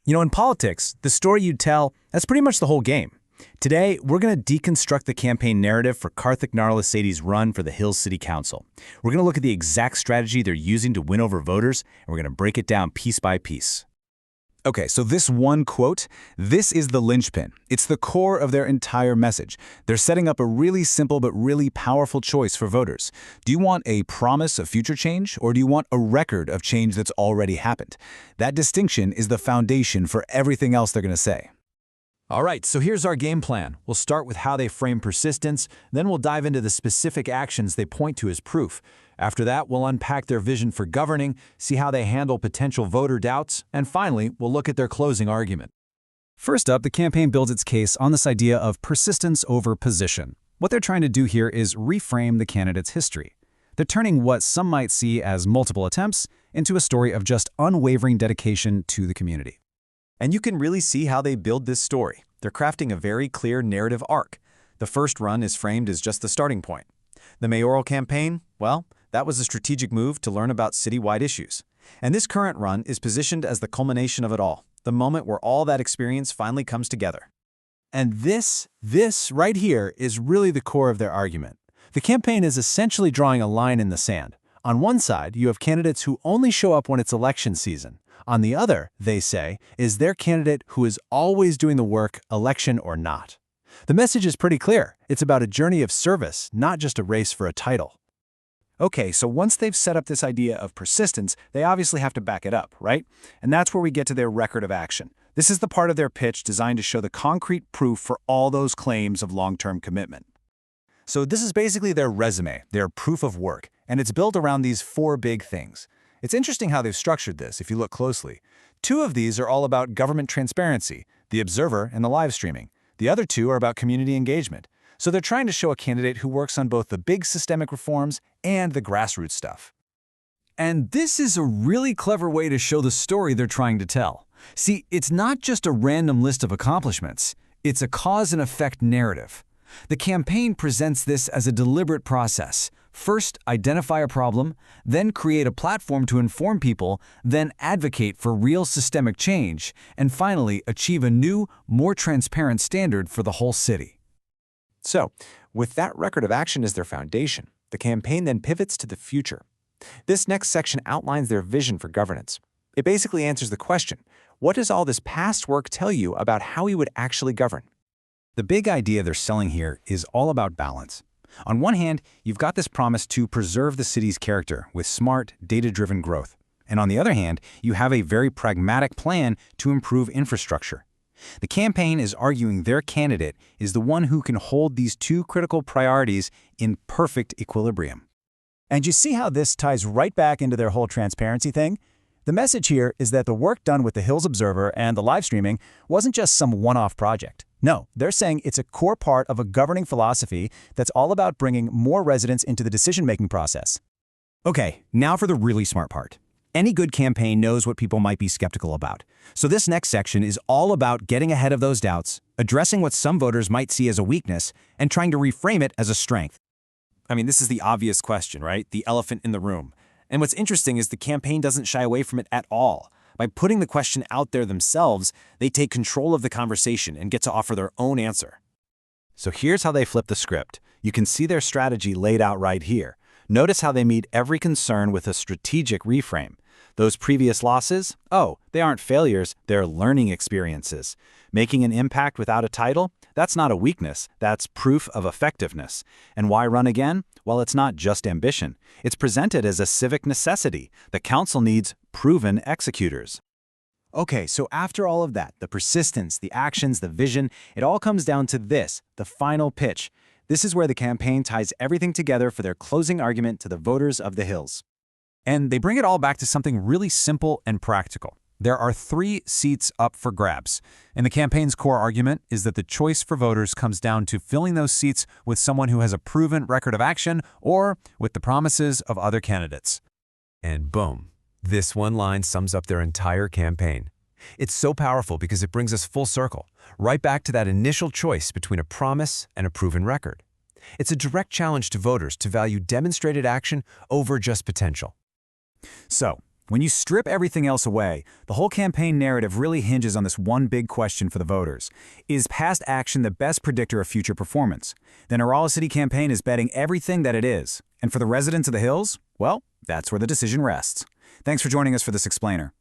In politics, the story you tell, that's pretty much the whole game. Today, we're going to deconstruct the campaign narrative for Karthik Naralasetty's run for the Hills City Council. We're going to look at the exact strategy they're using to win over voters, and we're going to break it down piece by piece. Okay, so this one quote, this is the linchpin. It's the core of their entire message. They're setting up a really simple but really powerful choice for voters. Do you want a promise of future change, or do you want a record of change that's already happened? That distinction is the foundation for everything else they're going to say. All right, so here's our game plan. We'll start with how they frame persistence, then we'll dive into the specific actions they point to as proof. After that, we'll unpack their vision for governing, see how they handle potential voter doubts, and finally, we'll look at their closing argument. First up, the campaign builds its case on this idea of persistence over position. What they're trying to do here is reframe the candidate's history. They're turning what some might see as multiple attempts into a story of just unwavering dedication to the community. And you can really see how they build this story. They're crafting a very clear narrative arc. The first run is framed as just the starting point. The mayoral campaign, well, that was a strategic move to learn about citywide issues. And this current run is positioned as the culmination of it all, the moment where all that experience finally comes together. And this right here is really the core of their argument. The campaign is essentially drawing a line in the sand. On one side, you have candidates who only show up when it's election season. On the other, they say, is their candidate who is always doing the work, election or not. The message is pretty clear. It's about a journey of service, not just a race for a title. Okay, so once they've set up this idea of persistence, they obviously have to back it up, right? And that's where we get to their record of action. This is the part of their pitch designed to show the concrete proof for all those claims of long-term commitment. So this is basically their resume, their proof of work, and it's built around these 4 big things. It's interesting how they've structured this, if you look closely. 2 of these are all about government transparency, the Observer and the live streaming. The other 2 are about community engagement. So they're trying to show a candidate who works on both the big systemic reforms and the grassroots stuff. And this is a really clever way to show the story they're trying to tell. See, it's not just a random list of accomplishments. It's a cause and effect narrative. The campaign presents this as a deliberate process. First, identify a problem, then create a platform to inform people, then advocate for real systemic change, and finally achieve a new, more transparent standard for the whole city. So, with that record of action as their foundation, the campaign then pivots to the future. This next section outlines their vision for governance. It basically answers the question, what does all this past work tell you about how we would actually govern? The big idea they're selling here is all about balance. On one hand, you've got this promise to preserve the city's character with smart, data-driven growth. And on the other hand, you have a very pragmatic plan to improve infrastructure. The campaign is arguing their candidate is the one who can hold these 2 critical priorities in perfect equilibrium. And you see how this ties right back into their whole transparency thing? The message here is that the work done with the Hills Observer and the live streaming wasn't just some one-off project. No, they're saying it's a core part of a governing philosophy that's all about bringing more residents into the decision-making process. Okay, now for the really smart part. Any good campaign knows what people might be skeptical about. So this next section is all about getting ahead of those doubts, addressing what some voters might see as a weakness, and trying to reframe it as a strength. I mean, this is the obvious question, right? The elephant in the room. And what's interesting is the campaign doesn't shy away from it at all. By putting the question out there themselves, they take control of the conversation and get to offer their own answer. So here's how they flip the script. You can see their strategy laid out right here. Notice how they meet every concern with a strategic reframe. Those previous losses? Oh, they aren't failures, they're learning experiences. Making an impact without a title? That's not a weakness, that's proof of effectiveness. And why run again? Well, it's not just ambition. It's presented as a civic necessity. The council needs proven executors. Okay, so after all of that, the persistence, the actions, the vision, it all comes down to this, the final pitch. This is where the campaign ties everything together for their closing argument to the voters of the Hills. And they bring it all back to something really simple and practical. There are 3 seats up for grabs, and the campaign's core argument is that the choice for voters comes down to filling those seats with someone who has a proven record of action or with the promises of other candidates. And boom, this one line sums up their entire campaign. It's so powerful because it brings us full circle, right back to that initial choice between a promise and a proven record. It's a direct challenge to voters to value demonstrated action over just potential. So, When you strip everything else away, the whole campaign narrative really hinges on this one big question for the voters. Is past action the best predictor of future performance? The Naralasetty campaign is betting everything that it is. And for the residents of the Hills, well, that's where the decision rests. Thanks for joining us for this explainer.